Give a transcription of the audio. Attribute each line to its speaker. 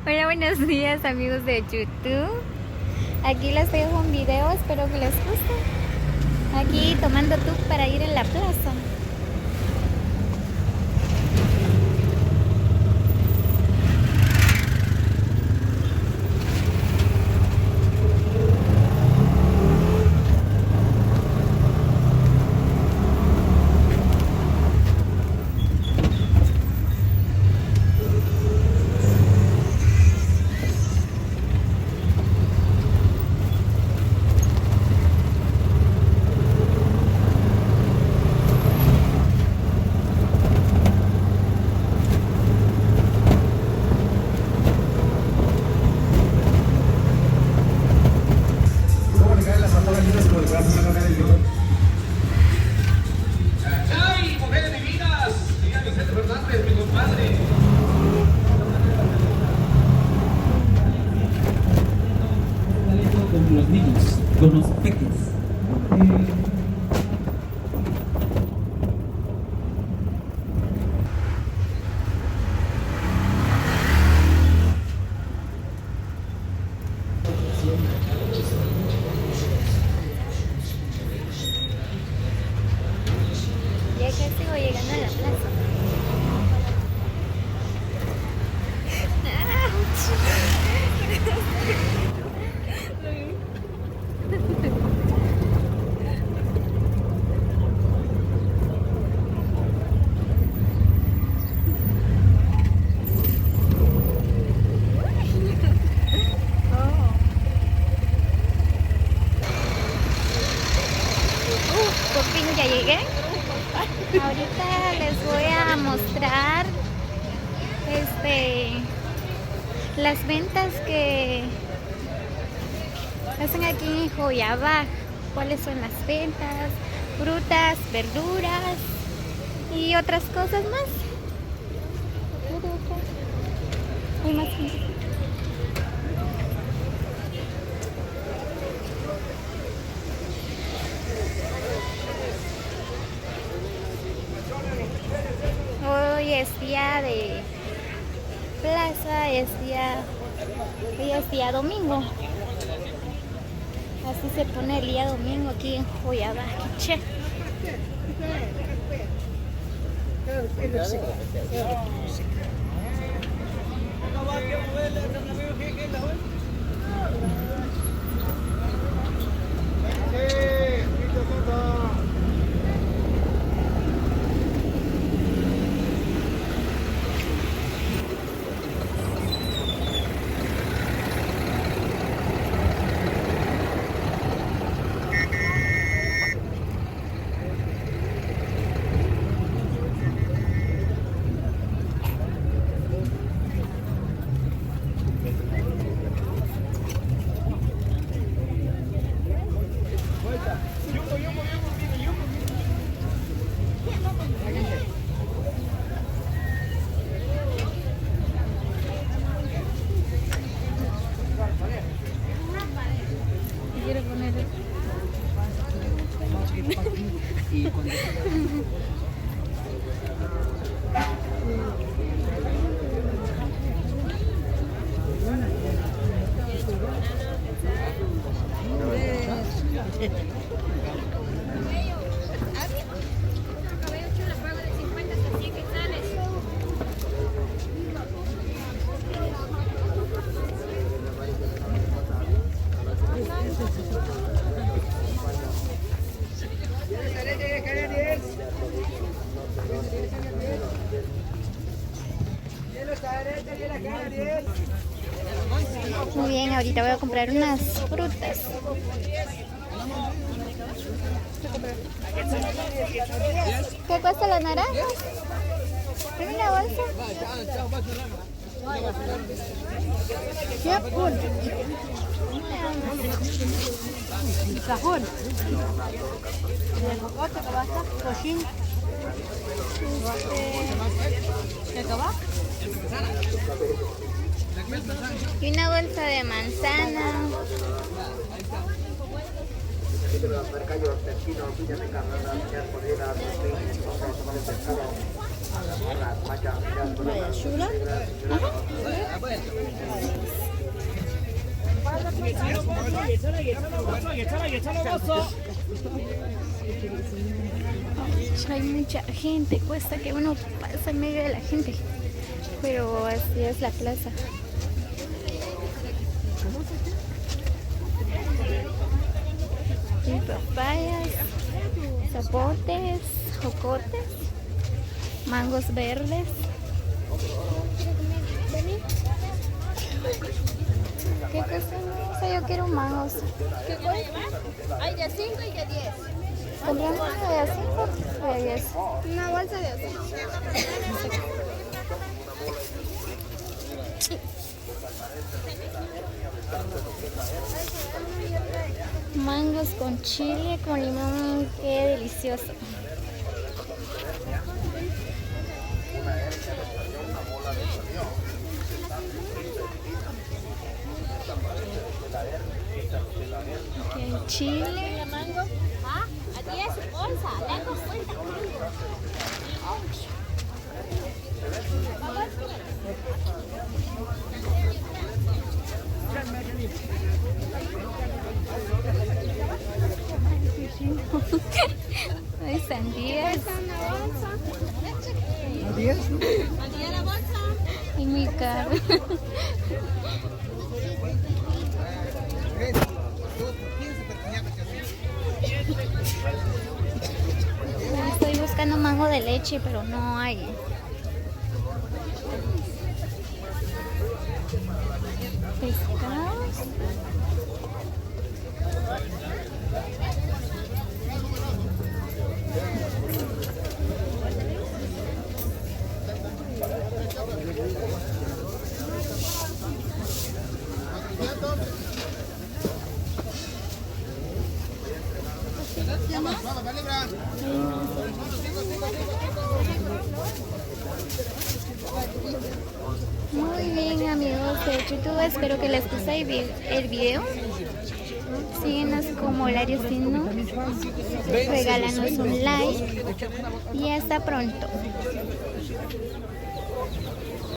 Speaker 1: Hola, buenos días amigos de YouTube. Aquí les dejo un video, espero que les guste. Aquí tomando tour para ir a la plaza.
Speaker 2: ¡Ay, mujeres divinas! Diga Vicente Fernández, mi compadre.
Speaker 3: Con los niños, con los peques.
Speaker 1: Ya casi voy llegando a la plaza. Por fin ya llegué. Ahorita les voy a mostrar las ventas que hacen aquí en Joyabaj. Cuáles son las ventas, frutas, verduras y otras cosas más. Hay más gente. Hoy es día de plaza, hoy es día domingo. Así se pone el día domingo aquí en Joyabache. Quiero poner muy bien, ahorita voy a comprar unas frutas. ¿Qué cuesta la naranja? ¿En una bolsa?
Speaker 4: Cajón. El cocote que va a estar cochín. ¿Qué va?
Speaker 1: Y una bolsa de manzana.
Speaker 4: Chula.
Speaker 1: Hay mucha gente, cuesta que uno pase en medio de la gente, pero así es la plaza. Y papayas, zapotes, jocotes, mangos verdes. ¿Qué cosa? O sea, yo quiero mangos.
Speaker 4: ¿Qué cuesta? Hay de 5 y de 10.
Speaker 1: ¿Tendrían uno de a 5 o de 10?
Speaker 4: Una bolsa de 10.
Speaker 1: Mangos con chile, con limón, qué delicioso. Aquí hay chile.
Speaker 4: Mango. Ah, a 10 bolsa. Le 50.
Speaker 1: Hay sandías.
Speaker 4: ¿A 10 la bolsa?
Speaker 1: Y muy caro. Estoy buscando mango de leche, pero no hay. Pescados. Muy bien, amigos de YouTube, espero que les guste el video. Síguenos como Lario Sino, regálanos un like y hasta pronto.